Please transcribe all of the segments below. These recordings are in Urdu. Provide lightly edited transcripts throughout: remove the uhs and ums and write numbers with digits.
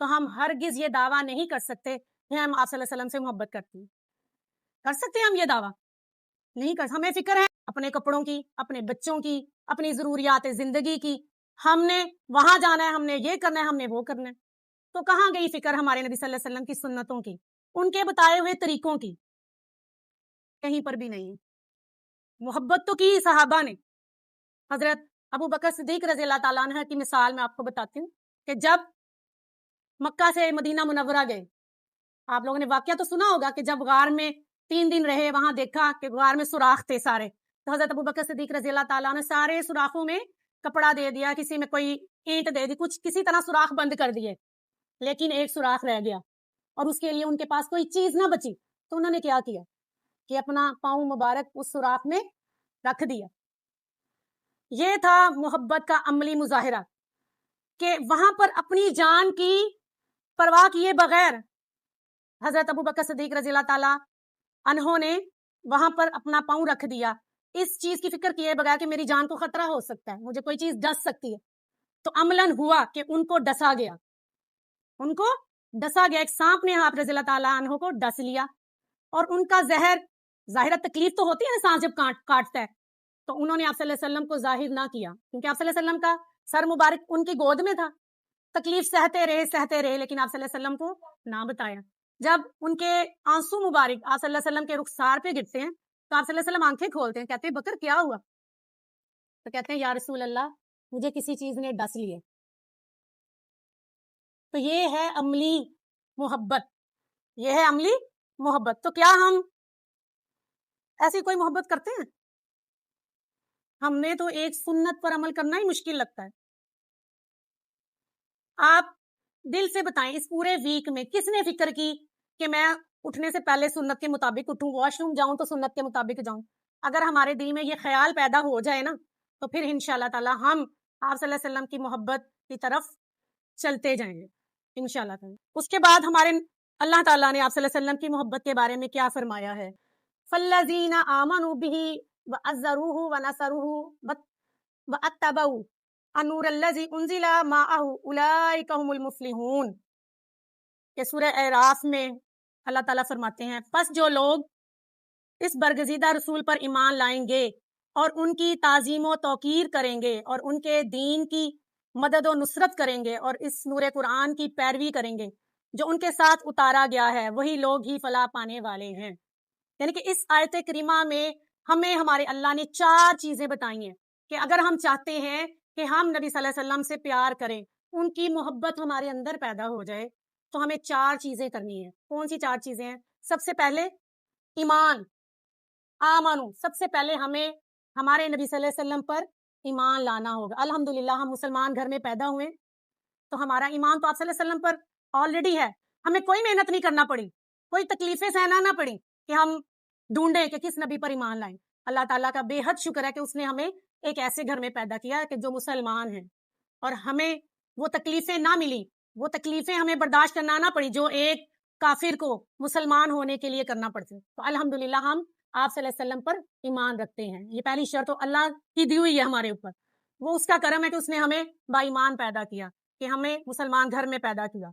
تو ہم ہرگز یہ دعویٰ نہیں کر سکتے کہ ہم آپ صلی اللہ علیہ وسلم سے محبت کرتے ہیں. کر سکتے ہیں ہم یہ دعویٰ؟ نہیں کر. ہمیں فکر ہے اپنے کپڑوں کی، اپنے بچوں کی، اپنی ضروریات زندگی کی. ہم نے وہاں جانا ہے، ہم نے یہ کرنا ہے، ہم نے وہ کرنا ہے. تو کہاں گئی فکر ہمارے نبی صلی اللہ علیہ وسلم کی سنتوں کی، ان کے بتائے ہوئے طریقوں کی؟ کہیں پر بھی نہیں. محبت تو کی صحابہ نے. حضرت ابو بکر صدیق رضی اللہ تعالیٰ عنہ کی مثال میں آپ کو بتاتی ہوں کہ جب مکہ سے مدینہ منورہ گئے، آپ لوگوں نے واقعہ تو سنا ہوگا کہ جب غار میں 3 دن رہے، وہاں دیکھا کہ غار میں سوراخ تھے سارے. تو حضرت ابو بکر صدیق رضی اللہ تعالیٰ نے سارے سوراخوں میں کپڑا دے دیا، کسی میں کوئی اینٹ دے دی، کچھ کسی طرح سوراخ بند کر دیے. لیکن ایک سوراخ رہ گیا اور اس کے لیے ان کے پاس کوئی چیز نہ بچی. تو انہوں نے کیا کیا کہ اپنا پاؤں مبارک اس سوراخ میں رکھ دیا. یہ تھا محبت کا عملی مظاہرہ کہ وہاں پر اپنی جان کی پرواہ کیے بغیر حضرت ابو بکر صدیق رضی اللہ تعالیٰ عنہ نے وہاں پر اپنا پاؤں رکھ دیا، اس چیز کی فکر کیے بغیر کہ میری جان کو خطرہ ہو سکتا ہے، مجھے کوئی چیز ڈس سکتی ہے. تو عملاً ہوا کہ ان کو ڈسا گیا، ان کو ڈسا گیا. ایک سانپ نے آپ رضی اللہ تعالیٰ عنہ کو ڈس لیا اور ان کا زہر، ظاہرہ تکلیف تو ہوتی ہے نا سانپ جب کاٹتا ہے. تو انہوں نے آپ صلی اللہ علیہ وسلم کو ظاہر نہ کیا کیونکہ آپ صلی اللہ علیہ وسلم کا سر مبارک ان کی گود میں تھا. تکلیف سہتے رہے لیکن آپ صلی اللہ علیہ وسلم کو نہ بتایا. جب ان کے آنسو مبارک آپ صلی اللہ علیہ وسلم کے رخسار پہ گرتے ہیں تو آپ صلی اللہ علیہ وسلم آنکھیں کھولتے ہیں، کہتے ہیں بکر کیا ہوا؟ تو کہتے ہیں یا رسول اللہ مجھے کسی چیز نے ڈس لیے. تو یہ ہے عملی محبت، یہ ہے عملی محبت. تو کیا ہم ایسی کوئی محبت کرتے ہیں؟ ہم نے تو ایک سنت پر عمل کرنا ہی مشکل لگتا ہے. آپ دل سے بتائیں اس پورے ویک میں کس نے فکر کی کہ میں اٹھنے سے پہلے سنت کے مطابق اٹھوں، واش روم جاؤں تو سنت کے مطابق جاؤں؟ اگر ہمارے دل میں یہ خیال پیدا ہو جائے نا تو پھر انشاءاللہ تعالی ہم آپ صلی اللہ علیہ وسلم کی محبت کی طرف چلتے جائیں گے انشاءاللہ تعالی. اس کے بعد ہمارے اللہ تعالیٰ نے آپ صلی اللہ علیہ وسلم کی محبت کے بارے میں کیا فرمایا ہے؟ فَالَّذِينَ آمَنُوا بِهِ وَعَزَّرُوهُ وَنَصَرُوهُ وَاتَّبَعُوا النُّورَ الَّذِي أُنزِلَ مَعَهُ أُولَٰئِكَ هُمُ الْمُفْلِحُونَ. کہ سورہ اعراف میں اللہ تعالیٰ فرماتے ہیں پس جو لوگ اس برگزیدہ رسول پر ایمان لائیں گے اور ان کی تعظیم و توقیر کریں گے اور ان کے دین کی مدد و نصرت کریں گے اور اس نور قرآن کی پیروی کریں گے جو ان کے ساتھ اتارا گیا ہے، وہی لوگ ہی فلاح پانے والے ہیں. یعنی کہ اس آیت کریمہ میں ہمیں ہمارے اللہ نے 4 چیزیں بتائی ہیں کہ اگر ہم چاہتے ہیں کہ ہم نبی صلی اللہ علیہ وسلم سے پیار کریں، ان کی محبت ہمارے اندر پیدا ہو جائے، تو ہمیں 4 چیزیں کرنی ہیں. کون سی 4 چیزیں ہیں؟ سب سے پہلے ایمان. آمنو، سب سے پہلے ہمیں ہمارے نبی صلی اللہ علیہ وسلم پر ایمان لانا ہوگا. الحمدللہ ہم مسلمان گھر میں پیدا ہوئے تو ہمارا ایمان تو آپ صلی اللہ علیہ وسلم پر آلریڈی ہے. ہمیں کوئی محنت نہیں کرنا پڑی، کوئی تکلیفیں سہنا نہ پڑی کہ ہم ڈھونڈیں کہ کس نبی پر ایمان لائیں. اللہ تعالیٰ کا بے حد شکر ہے کہ اس نے ہمیں ایک ایسے گھر میں پیدا کیا کہ جو مسلمان ہیں اور ہمیں وہ تکلیفیں نہ ملی، وہ تکلیفیں ہمیں برداشت کرنا نہ پڑی جو ایک کافر کو مسلمان ہونے کے لیے کرنا پڑتے. تو الحمدللہ ہم آپ صلی اللہ علیہ وسلم پر ایمان رکھتے ہیں. یہ پہلی شرط تو اللہ کی دی ہوئی ہے ہمارے اوپر، وہ اس کا کرم ہے کہ اس نے ہمیں با ایمان پیدا کیا، کہ ہمیں مسلمان گھر میں پیدا کیا.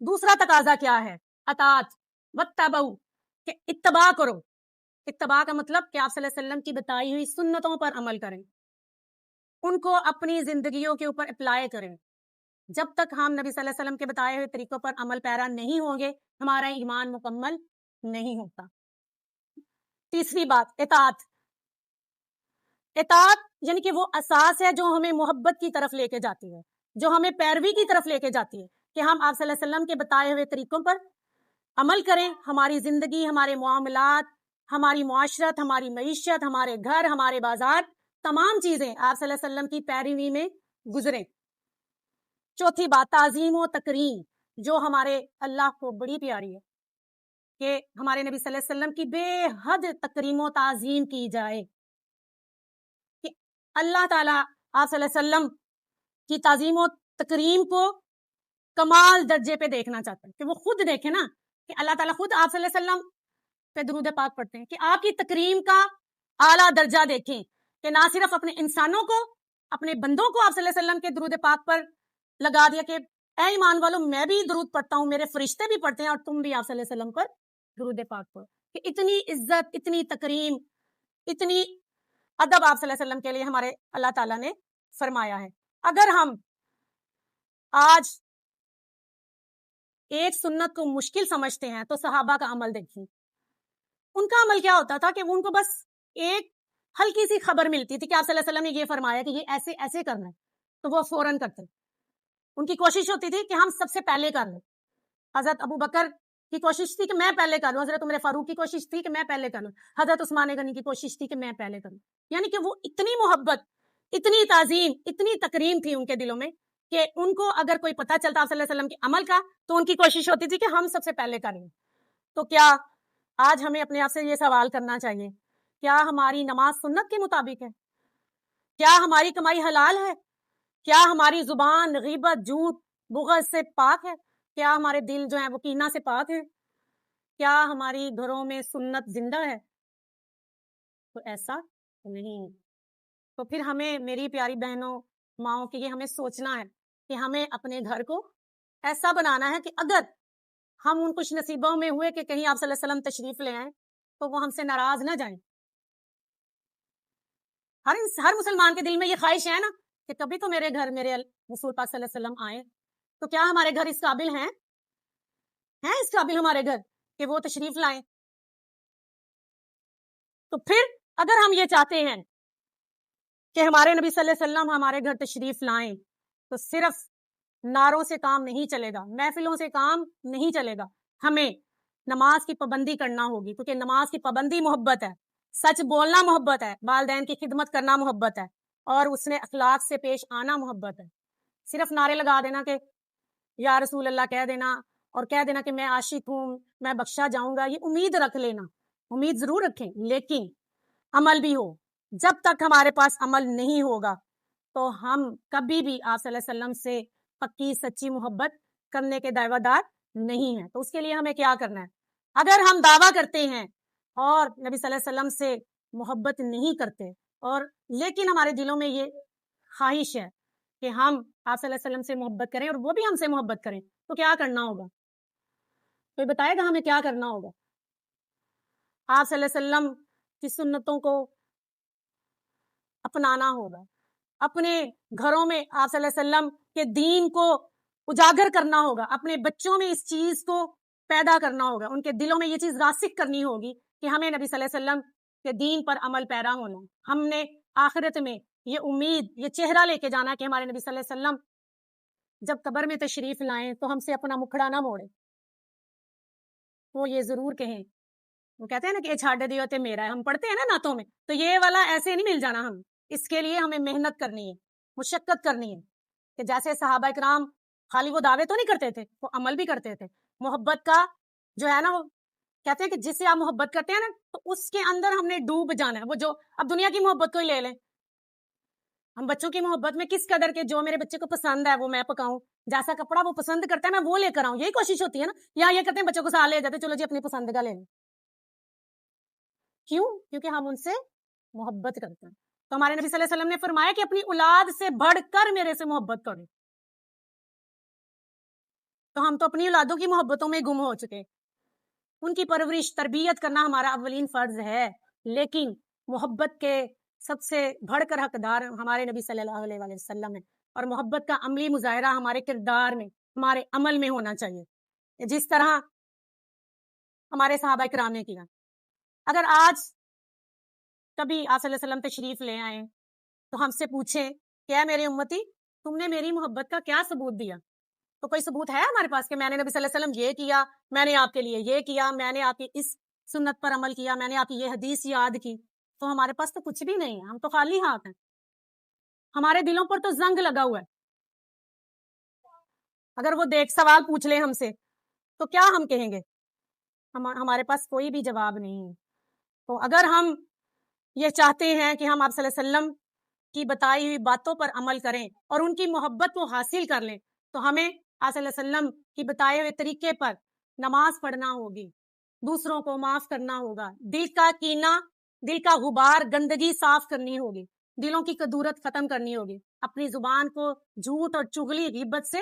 دوسرا تقاضا کیا ہے؟ اطاعت واتبعوا، کہ اتباع کرو. اتباع کا مطلب کہ آپ صلی اللہ علیہ وسلم کی بتائی ہوئی سنتوں پر عمل کریں، ان کو اپنی زندگیوں کے اوپر اپلائی کریں. جب تک ہم نبی صلی اللہ علیہ وسلم کے بتائے ہوئے طریقوں پر عمل پیرا نہیں ہوں گے ہمارا ایمان مکمل نہیں ہوتا. تیسری بات اطاعت. اطاعت یعنی کہ وہ اساس ہے جو ہمیں محبت کی طرف لے کے جاتی ہے، جو ہمیں پیروی کی طرف لے کے جاتی ہے کہ ہم آپ صلی اللہ علیہ وسلم کے بتائے ہوئے طریقوں پر عمل کریں. ہماری زندگی، ہمارے معاملات، ہماری معاشرت، ہماری معیشت، ہمارے گھر، ہمارے بازار، تمام چیزیں آپ صلی اللہ علیہ وسلم کی پیروی میں گزریں. چوتھی بات تعظیم و تکریم، جو ہمارے اللہ کو بڑی پیاری ہے کہ ہمارے نبی صلی اللہ علیہ وسلم کی بے حد تکریم و تعظیم کی جائے. کہ اللہ تعالیٰ آپ صلی اللہ علیہ وسلم کی تعظیم و تکریم کو کمال درجے پہ دیکھنا چاہتے ہیں، کہ وہ خود دیکھیں نا، کہ اللہ تعالیٰ خود آپ صلی اللہ علیہ وسلم پہ درود پاک پڑھتے ہیں، کہ آپ کی تکریم کا اعلیٰ درجہ دیکھیں کہ نہ صرف اپنے انسانوں کو، اپنے بندوں کو آپ صلی اللہ علیہ وسلم کے درود پاک پر لگا دیا کہ اے ایمان والو میں بھی درود پڑھتا ہوں, میرے فرشتے بھی پڑھتے ہیں, اور تم بھی آپ صلی اللہ علیہ وسلم پر درود پاک پڑھو. کہ اتنی عزت, اتنی تکریم, اتنی ادب آپ صلی اللہ علیہ وسلم کے لیے ہمارے اللہ تعالیٰ نے فرمایا ہے. اگر ہم آج ایک سنت کو مشکل سمجھتے ہیں تو صحابہ کا عمل دیکھیں. ان کا عمل کیا ہوتا تھا کہ ان کو بس ایک ہلکی سی خبر ملتی تھی کہ آپ صلی اللہ علیہ وسلم نے یہ فرمایا کہ یہ ایسے ایسے کرنا ہے, تو وہ فوراً کرتے. ان کی کوشش ہوتی تھی کہ ہم سب سے پہلے کر لیں. حضرت ابو بکر کی کوشش تھی کہ میں پہلے کر لوں, حضرت عمر فاروق کی کوشش تھی کہ میں پہلے کر لوں, حضرت عثمان غنی کی کوشش تھی کہ میں پہلے کر لوں. یعنی کہ وہ اتنی محبت, اتنی تعظیم, اتنی تکریم تھی ان کے دلوں میں کہ ان کو اگر کوئی پتہ چلتا آپ صلی اللہ علیہ وسلم کے عمل کا تو ان کی کوشش ہوتی تھی کہ ہم سب سے پہلے کر لیں. تو کیا آج ہمیں اپنے آپ سے یہ سوال کرنا چاہیے, کیا ہماری نماز سنت کے مطابق ہے؟ کیا ہماری کمائی حلال ہے؟ کیا ہماری زبان غیبت, جھوٹ, بغض سے پاک ہے؟ کیا ہمارے دل جو ہیں وہ کینہ سے پاک ہیں؟ کیا ہماری گھروں میں سنت زندہ ہے؟ تو ایسا نہیں. تو پھر ہمیں, میری پیاری بہنوں, ماؤں, کہ یہ ہمیں سوچنا ہے کہ ہمیں اپنے گھر کو ایسا بنانا ہے کہ اگر ہم ان خوش نصیبوں میں ہوئے کہ کہیں آپ صلی اللہ علیہ وسلم تشریف لے آئیں تو وہ ہم سے ناراض نہ جائیں. ہر مسلمان کے دل میں یہ خواہش ہے نا کہ کبھی تو میرے گھر میرے رسول پاک صلی اللہ علیہ وسلم آئے. تو کیا ہمارے گھر اس قابل ہیں اس قابل ہمارے گھر کہ وہ تشریف لائیں؟ تو پھر اگر ہم یہ چاہتے ہیں کہ ہمارے نبی صلی اللہ علیہ وسلم ہمارے گھر تشریف لائیں تو صرف نعروں سے کام نہیں چلے گا, محفلوں سے کام نہیں چلے گا. ہمیں نماز کی پابندی کرنا ہوگی, کیونکہ نماز کی پابندی محبت ہے, سچ بولنا محبت ہے, والدین کی خدمت کرنا محبت ہے, اور اس نے اخلاق سے پیش آنا محبت ہے. صرف نعرے لگا دینا کہ یا رسول اللہ کہہ دینا اور کہہ دینا کہ میں عاشق ہوں, میں بخشا جاؤں گا, یہ امید رکھ لینا. امید ضرور رکھیں لیکن عمل بھی ہو. جب تک ہمارے پاس عمل نہیں ہوگا تو ہم کبھی بھی آپ صلی اللہ علیہ وسلم سے پکی سچی محبت کرنے کے دعویٰ دار نہیں ہیں. تو اس کے لیے ہمیں کیا کرنا ہے؟ اگر ہم دعویٰ کرتے ہیں اور نبی صلی اللہ علیہ وسلم سے محبت نہیں کرتے, اور لیکن ہمارے دلوں میں یہ خواہش ہے کہ ہم آپ صلی اللہ علیہ وسلم سے محبت کریں اور وہ بھی ہم سے محبت کریں, تو کیا کرنا ہوگا؟ کوئی بتائے گا ہمیں کیا کرنا ہوگا؟ آپ صلی اللہ علیہ وسلم کی سنتوں کو اپنانا ہوگا, اپنے گھروں میں آپ صلی اللہ علیہ وسلم کے دین کو اجاگر کرنا ہوگا, اپنے بچوں میں اس چیز کو پیدا کرنا ہوگا, ان کے دلوں میں یہ چیز راسخ کرنی ہوگی کہ ہمیں نبی صلی اللہ علیہ وسلم کے دین پر عمل پیرا ہونا. ہم نے آخرت میں یہ امید, یہ چہرہ لے کے جانا کہ ہمارے نبی صلی اللہ علیہ وسلم جب قبر میں تشریف لائیں تو ہم سے اپنا مکھڑا نہ موڑے, وہ یہ ضرور کہیں, وہ کہتے ہیں نا کہ یہ چھاڑ دیو تے میرا ہے, ہم پڑھتے ہیں نا نعتوں میں, تو یہ والا ایسے نہیں مل جانا. ہم اس کے لیے ہمیں محنت کرنی ہے, مشقت کرنی ہے, کہ جیسے صحابہ کرام خالی وہ دعوے تو نہیں کرتے تھے, وہ عمل بھی کرتے تھے. محبت کا جو ہے نا, وہ کہتے ہیں کہ جس سے آپ محبت کرتے ہیں نا تو اس کے اندر ہم نے ڈوب جانا ہے. وہ جو اب دنیا کی محبت کو ہی لے لیں, ہم بچوں کی محبت میں کس قدر کے جو میرے بچے کو پسند ہے وہ میں پکاؤں, جیسا کپڑا وہ پسند کرتا ہے میں وہ لے کر آؤں, یہی کوشش ہوتی ہے نا. یا یہ کہتے ہیں بچوں کو ساتھ لے جاتے, چلو جی اپنی پسند کا لے لیں. کیوں؟ کیونکہ ہم ان سے محبت کرتے ہیں. تو ہمارے نبی صلی اللہ علیہ وسلم نے فرمایا کہ اپنی اولاد سے بڑھ کر میرے سے محبت کریں. تو ہم تو اپنی اولادوں کی محبتوں میں گم ہو چکے. ان کی پرورش تربیت کرنا ہمارا اولین فرض ہے, لیکن محبت کے سب سے بڑھ کر حقدار ہمارے نبی صلی اللہ علیہ وسلم ہے, اور محبت کا عملی مظاہرہ ہمارے کردار میں, ہمارے عمل میں ہونا چاہیے, جس طرح ہمارے صحابہ کرام نے کیا. اگر آج کبھی آپ صلی اللہ علیہ وسلم تشریف لے آئیں تو ہم سے پوچھیں کہ اے میری امتی, تم نے میری محبت کا کیا ثبوت دیا؟ تو کوئی ثبوت ہے ہمارے پاس کہ میں نے نبی صلی اللہ علیہ وسلم یہ کیا, میں نے آپ کے لیے یہ کیا, میں نے آپ کی اس سنت پر عمل کیا, میں نے آپ کی یہ حدیث یاد کی؟ تو ہمارے پاس تو کچھ بھی نہیں ہے, ہم تو خالی ہاتھ ہیں. ہمارے دلوں پر تو زنگ لگا ہوا ہے. اگر وہ دیکھ سوال پوچھ لیں ہم سے تو کیا ہم کہیں گے؟ ہمارے پاس کوئی بھی جواب نہیں ہے. تو اگر ہم یہ چاہتے ہیں کہ ہم آپ صلی اللہ علیہ وسلم کی بتائی ہوئی باتوں پر عمل کریں اور ان کی محبت کو حاصل کر لیں, تو ہمیں آپ صلی اللہ علیہ وسلم کی بتائے ہوئے طریقے پر نماز پڑھنا ہوگی, دوسروں کو معاف کرنا ہوگا, دل کا کینہ, دل کا غبار, گندگی صاف کرنی ہوگی, دلوں کی کدورت ختم کرنی ہوگی, اپنی زبان کو جھوٹ اور چغلی غیبت سے